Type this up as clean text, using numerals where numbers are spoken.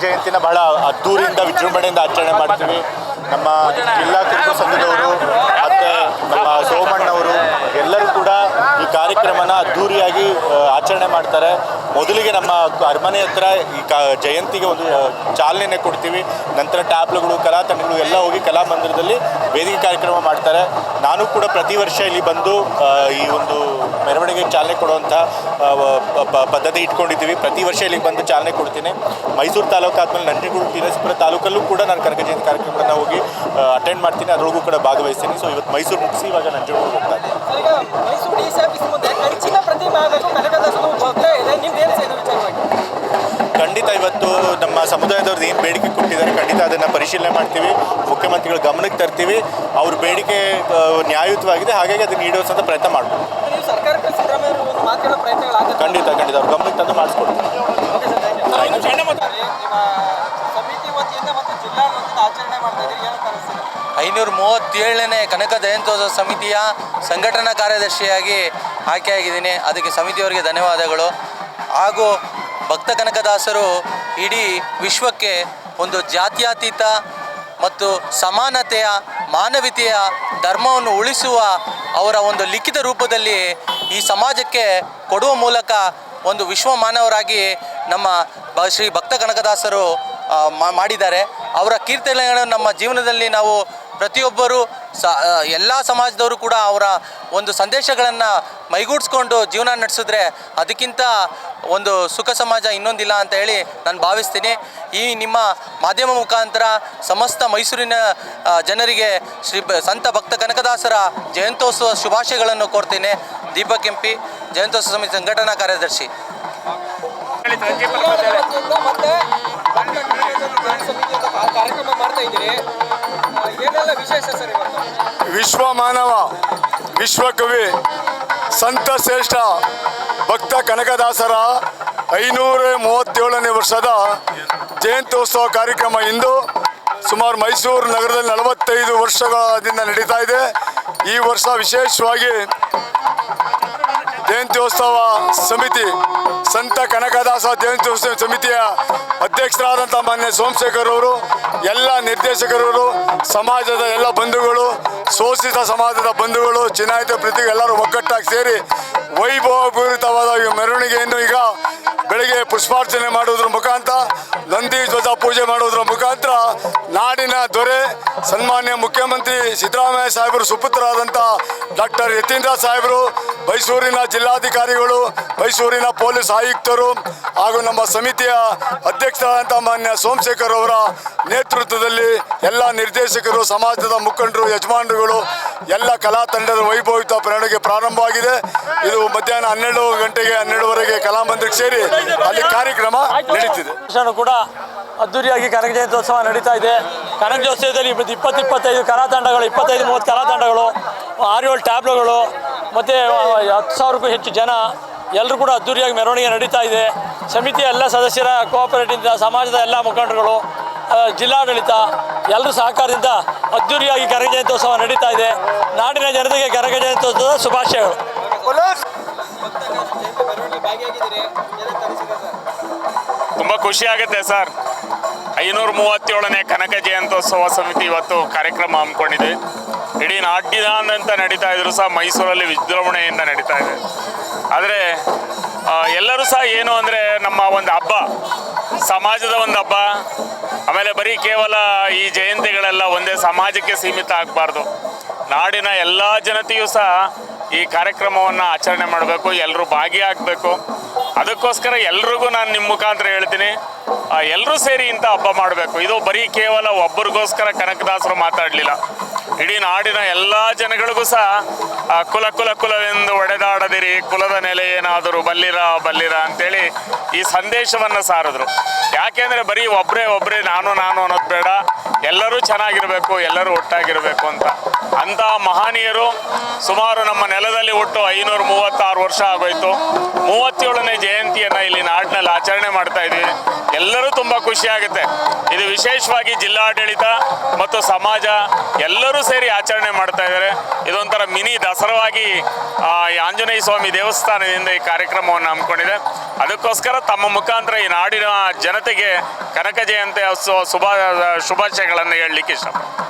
ಜಯಂತಿನ ಬಹಳ ಅದ್ದೂರಿಯಿಂದ ವಿಜೃಂಭಣೆಯಿಂದ ಆಚರಣೆ ಮಾಡ್ತೀವಿ. ನಮ್ಮ ಜಿಲ್ಲಾ ಕ್ರಿಕೆಟ್ ಸಂಘದವರು ಮತ್ತು ನಮ್ಮ ಸೋಮಣ್ಣವರು ಎಲ್ಲರೂ ಕೂಡ ಈ ಕಾರ್ಯಕ್ರಮನ ಅದ್ದೂರಿಯಾಗಿ ಆಚರಣೆ ಮಾಡ್ತಾರೆ. ಮೊದಲಿಗೆ ನಮ್ಮ ಅರಮನೆ ಹತ್ರ ಈ ಜಯಂತಿಗೆ ಒಂದು ಚಾಲನೆ ಕೊಡ್ತೀವಿ. ನಂತರ ಟ್ಯಾಬ್ಲುಗಳು, ಕಲಾ ತಂಡಗಳು ಎಲ್ಲ ಹೋಗಿ ಕಲಾಮಂದಿರದಲ್ಲಿ ವೇದಿಕೆ ಕಾರ್ಯಕ್ರಮ ಮಾಡ್ತಾರೆ. ನಾನು ಕೂಡ ಪ್ರತಿ ವರ್ಷ ಇಲ್ಲಿ ಬಂದು ಈ ಒಂದು ಮೆರವಣಿಗೆಗೆ ಚಾಲನೆ ಕೊಡುವಂಥ ಪದ್ಧತಿ ಇಟ್ಕೊಂಡಿದ್ದೀವಿ. ಪ್ರತಿ ವರ್ಷ ಇಲ್ಲಿಗೆ ಬಂದು ಚಾಲನೆ ಕೊಡ್ತೀನಿ. ಮೈಸೂರು ತಾಲೂಕು ಆದಮೇಲೆ ನಂಜನಗೂಡು ಟಿ.ನರಸೀಪುರ ತಾಲೂಕಲ್ಲೂ ಕೂಡ ನಾನು ಕನಕ ಜಯಂತಿ ಕಾರ್ಯಕ್ರಮನ ಹೋಗಿ ಅಟೆಂಡ್ ಮಾಡ್ತೀನಿ. ಅದರೊಳಗೂ ಕೂಡ ಭಾಗವಹಿಸ್ತೀನಿ. ಸೊ ಇವತ್ತು ಮೈಸೂರು ಮುಗಿಸಿ ಇವಾಗ ನಂಜನಗೂಡು ಹೋಗ್ತಾ ಇದ್ದೀನಿ. ಖಂಡಿತ ಇವತ್ತು ನಮ್ಮ ಸಮುದಾಯದವ್ರದ್ದು ಏನು ಬೇಡಿಕೆ ಕೊಟ್ಟಿದ್ದಾರೆ, ಖಂಡಿತ ಅದನ್ನು ಪರಿಶೀಲನೆ ಮಾಡ್ತೀವಿ. ಮುಖ್ಯಮಂತ್ರಿಗಳ ಗಮನಕ್ಕೆ ತರ್ತೀವಿ. ಅವ್ರ ಬೇಡಿಕೆ ನ್ಯಾಯಯುತವಾಗಿದೆ, ಹಾಗಾಗಿ ಅದನ್ನು ಈಡೇರಿಸೋಂಥ ಪ್ರಯತ್ನ ಮಾಡ್ಬೋದು. ಖಂಡಿತ ಅವ್ರ ಗಮನಕ್ಕೆ ತಂದು ಮಾಡಿಸ್ಕೊಡ್ತೀವಿ. 537ನೇ ಕನಕ ಜಯಂತ್ಯೋತ್ಸವ ಸಮಿತಿಯ ಸಂಘಟನಾ ಕಾರ್ಯದರ್ಶಿಯಾಗಿ ಆಯ್ಕೆಯಾಗಿದ್ದೀನಿ. ಅದಕ್ಕೆ ಸಮಿತಿಯವರಿಗೆ ಧನ್ಯವಾದಗಳು. ಹಾಗೂ ಭಕ್ತ ಕನಕದಾಸರು ಇಡೀ ವಿಶ್ವಕ್ಕೆ ಒಂದು ಜಾತ್ಯತೀತ ಮತ್ತು ಸಮಾನತೆಯ ಮಾನವೀಯತೆಯ ಧರ್ಮವನ್ನು ಉಳಿಸುವ ಅವರ ಒಂದು ಲಿಖಿತ ರೂಪದಲ್ಲಿ ಈ ಸಮಾಜಕ್ಕೆ ಕೊಡುವ ಮೂಲಕ ಒಂದು ವಿಶ್ವ ಮಾನವರಾಗಿ ನಮ್ಮ ಶ್ರೀ ಭಕ್ತ ಕನಕದಾಸರು ಮಾಡಿದ್ದಾರೆ. ಅವರ ಕೀರ್ತನೆಗಳನ್ನು ನಮ್ಮ ಜೀವನದಲ್ಲಿ ನಾವು ಪ್ರತಿಯೊಬ್ಬರು ಎಲ್ಲ ಸಮಾಜದವರು ಕೂಡ ಅವರ ಒಂದು ಸಂದೇಶಗಳನ್ನು ಮೈಗೂಡಿಸ್ಕೊಂಡು ಜೀವನ ನಡೆಸಿದ್ರೆ ಅದಕ್ಕಿಂತ ಒಂದು ಸುಖ ಸಮಾಜ ಇನ್ನೊಂದಿಲ್ಲ ಅಂತ ಹೇಳಿ ನಾನು ಭಾವಿಸ್ತೀನಿ. ಈ ನಿಮ್ಮ ಮಾಧ್ಯಮ ಮುಖಾಂತರ ಸಮಸ್ತ ಮೈಸೂರಿನ ಜನರಿಗೆ ಶ್ರೀ ಸಂತ ಭಕ್ತ ಕನಕದಾಸರ ಜಯಂತ್ಯೋತ್ಸವ ಶುಭಾಶಯಗಳನ್ನು ಕೋರ್ತೀನಿ. ದೀಪಕ್ ಎಂಪಿ, ಜಯಂತ್ಯೋತ್ಸವ ಸಮಿತಿ ಸಂಘಟನಾ ಕಾರ್ಯದರ್ಶಿ. ವಿಶ್ವ ಮಾನವ, ವಿಶ್ವಕವಿ, ಸಂತ ಶ್ರೇಷ್ಠ ಭಕ್ತ ಕನಕದಾಸರ 537ನೇ ವರ್ಷದ ಜಯಂತ್ಯೋತ್ಸವ ಕಾರ್ಯಕ್ರಮ ಇಂದು ಸುಮಾರು ಮೈಸೂರು ನಗರದಲ್ಲಿ 45 ವರ್ಷದಿಂದ ನಡೀತಾ ಇದೆ. ಈ ವರ್ಷ ವಿಶೇಷವಾಗಿ ಜಯಂತ್ಯೋತ್ಸವ ಸಮಿತಿ, ಸಂತ ಕನಕದಾಸ ಜಯಂತ್ಯೋತ್ಸವ ಸಮಿತಿಯ ಅಧ್ಯಕ್ಷರಾದಂಥ ಮಾನ್ಯ ಸೋಮಶೇಖರ್ ಅವರು, ಎಲ್ಲ ನಿರ್ದೇಶಕರು, ಸಮಾಜದ ಎಲ್ಲ ಬಂಧುಗಳು, ಶೋಷಿತ ಸಮಾಜದ ಬಂಧುಗಳು, ಚಿನ್ನಾಯಿತ ಪ್ರತಿಗಳು ಎಲ್ಲರೂ ಒಗ್ಗಟ್ಟಾಗಿ ಸೇರಿ ವೈಭವಪೂರಿತವಾದ ಈ ಮೆರವಣಿಗೆಯನ್ನು ಈಗ ಬೆಳಗ್ಗೆ ಪುಷ್ಪಾರ್ಚನೆ ಮಾಡುವುದರ ಮುಖಾಂತರ, ನಂದಿ ಧ್ವಜ ಪೂಜೆ ಮಾಡುವುದರ ಮುಖಾಂತರ ನಾಡಿನ ದೊರೆ ಸನ್ಮಾನ್ಯ ಮುಖ್ಯಮಂತ್ರಿ ಸಿದ್ದರಾಮಯ್ಯ ಸಾಹೇಬರು ಸುಪುತ್ರರಾದಂಥ ಡಾಕ್ಟರ್ ಯತೀಂದ್ರ ಸಾಹೇಬರು, ಮೈಸೂರಿನ ಜಿಲ್ಲಾಧಿಕಾರಿಗಳು, ಮೈಸೂರಿನ ಪೊಲೀಸ್ ಆಯುಕ್ತರು ಹಾಗೂ ನಮ್ಮ ಸಮಿತಿಯ ಅಧ್ಯಕ್ಷರಾದಂಥ ಮಾನ್ಯ ಸೋಮಶೇಖರ್ ಅವರ ನೇತೃತ್ವದಲ್ಲಿ ಎಲ್ಲ ನಿರ್ದೇಶಕರು, ಸಮಾಜದ ಮುಖಂಡರು, ಯಜಮಾನರುಗಳು, ಎಲ್ಲ ಕಲಾ ತಂಡದ ವೈಭವಿತ ಮೆರವಣಿಗೆ ಪ್ರಾರಂಭವಾಗಿದೆ. ಇದು ಮಧ್ಯಾಹ್ನ 12 ಗಂಟೆಗೆ 12ವರೆಗೆ ಕಲಾಮಂದಿರಕ್ಕೆ ಸೇರಿ ಅಲ್ಲಿ ಕಾರ್ಯಕ್ರಮ ನಡೀತಿದೆ. ಕೂಡ ಅದ್ದೂರಿಯಾಗಿ ಕನಕ ಜಯಂತ್ಯೋತ್ಸವ ನಡೀತಾ ಇದೆ. ಕನಕ ಜಯಂತ್ಯೋತ್ಸವದಲ್ಲಿ 20-25 ಕಲಾ ತಂಡಗಳು, 25-30 ಕಲಾ ತಂಡಗಳು, 6-7 ಟ್ಯಾಬ್ಲುಗಳು ಮತ್ತು 10,000ಕ್ಕೂ ಹೆಚ್ಚು ಜನ ಎಲ್ಲರೂ ಕೂಡ ಅದ್ದೂರಿಯಾಗಿ ಮೆರವಣಿಗೆ ನಡೀತಾ ಇದೆ. ಸಮಿತಿಯ ಎಲ್ಲ ಸದಸ್ಯರ ಕೋಆಪರೇಟಿವ್ನಿಂದ, ಸಮಾಜದ ಎಲ್ಲ ಮುಖಂಡರುಗಳು, ಜಿಲ್ಲಾಡಳಿತ ಎಲ್ಲರೂ ಸಹಕಾರದಿಂದ ಅದ್ದೂರಿಯಾಗಿ ಕನಕ ಜಯಂತ್ಯೋತ್ಸವ ನಡೀತಾ ಇದೆ. ನಾಡಿನ ಜನತೆಗೆ ಕನಕ ಜಯಂತ್ಯೋತ್ಸವದ ಶುಭಾಶಯಗಳು. ತುಂಬ ಖುಷಿಯಾಗುತ್ತೆ ಸರ್. 537ನೇ ಕನಕ ಜಯಂತ್ಯೋತ್ಸವ ಸಮಿತಿ ಇವತ್ತು ಕಾರ್ಯಕ್ರಮ ಹಮ್ಮಿಕೊಂಡಿದೆ. ಇಡೀ ನಾಡಿನಾದ್ಯಂತ ನಡೀತಾ ಇದ್ರು ಸಹ ಮೈಸೂರಲ್ಲಿ ವಿಜೃಂಭಣೆಯಿಂದ ನಡೀತಾ ಇದೆ. ಆದರೆ ಎಲ್ಲರೂ ಸಹ ಏನು ಅಂದರೆ ನಮ್ಮ ಒಂದು ಹಬ್ಬ, ಸಮಾಜದ ಒಂದು ಹಬ್ಬ, ಆಮೇಲೆ ಬರೀ ಕೇವಲ ಈ ಜಯಂತಿಗಳೆಲ್ಲ ಒಂದೇ ಸಮಾಜಕ್ಕೆ ಸೀಮಿತ ಆಗಬಾರ್ದು. ನಾಡಿನ ಎಲ್ಲ ಜನತೆಯೂ ಸಹ ಈ ಕಾರ್ಯಕ್ರಮವನ್ನು ಆಚರಣೆ ಮಾಡಬೇಕು, ಎಲ್ಲರೂ ಭಾಗಿಯಾಗಬೇಕು. ಅದಕ್ಕೋಸ್ಕರ ಎಲ್ರಿಗೂ ನಾನು ನಿಮ್ಮ ಮುಖಾಂತರ ಹೇಳ್ತೀನಿ, ಎಲ್ಲರೂ ಸೇರಿ ಇಂಥ ಹಬ್ಬ ಮಾಡಬೇಕು. ಇದು ಬರೀ ಕೇವಲ ಒಬ್ಬರಿಗೋಸ್ಕರ ಕನಕದಾಸರು ಮಾತಾಡಲಿಲ್ಲ, ಇಡೀ ನಾಡಿನ ಎಲ್ಲ ಜನಗಳಿಗೂ ಸಹ ಕುಲವೆಂದು ಒಡೆದಾಡದಿರಿ, ಕುಲದ ನೆಲೆ ಏನಾದರೂ ಬಲ್ಲಿರ ಅಂತೇಳಿ ಈ ಸಂದೇಶವನ್ನು ಸಾರಿದ್ರು. ಯಾಕೆಂದರೆ ಬರೀ ಒಬ್ಬರೇ ನಾನು ಅನ್ನೋದು ಬೇಡ, ಎಲ್ಲರೂ ಚೆನ್ನಾಗಿರಬೇಕು, ಎಲ್ಲರೂ ಒಟ್ಟಾಗಿರಬೇಕು ಅಂತ ಮಹನೀಯರು ಸುಮಾರು ನಮ್ಮ ನೆಲದಲ್ಲಿ ಒಟ್ಟು 536 ವರ್ಷ ಆಗೋಯ್ತು. 37ನೇ ಜಯಂತಿಯನ್ನು ಇಲ್ಲಿ ನಾಡಿನಲ್ಲಿ ಆಚರಣೆ ಮಾಡ್ತಾ ಇದ್ದೀವಿ. ಎಲ್ಲರೂ ತುಂಬ ಖುಷಿಯಾಗುತ್ತೆ. ಇದು ವಿಶೇಷವಾಗಿ ಜಿಲ್ಲಾಡಳಿತ ಮತ್ತು ಸಮಾಜ ಎಲ್ಲರೂ ಸೇರಿ ಆಚರಣೆ ಮಾಡ್ತಾ ಇದ್ದಾರೆ. ಇದೊಂಥರ ಮಿನಿ ದಸರಾವಾಗಿ ಈ ಆಂಜನೇಯ ಸ್ವಾಮಿ ದೇವಸ್ಥಾನದಿಂದ ಈ ಕಾರ್ಯಕ್ರಮವನ್ನು ಹಮ್ಮಿಕೊಂಡಿದೆ. ಅದಕ್ಕೋಸ್ಕರ ತಮ್ಮ ಮುಖಾಂತರ ಈ ನಾಡಿನ ಜನತೆಗೆ ಕನಕ ಜಯಂತಿ ಶುಭಾಶಯಗಳನ್ನು ಹೇಳಲಿಕ್ಕೆ ಇಷ್ಟಪಡ್ತೀನಿ.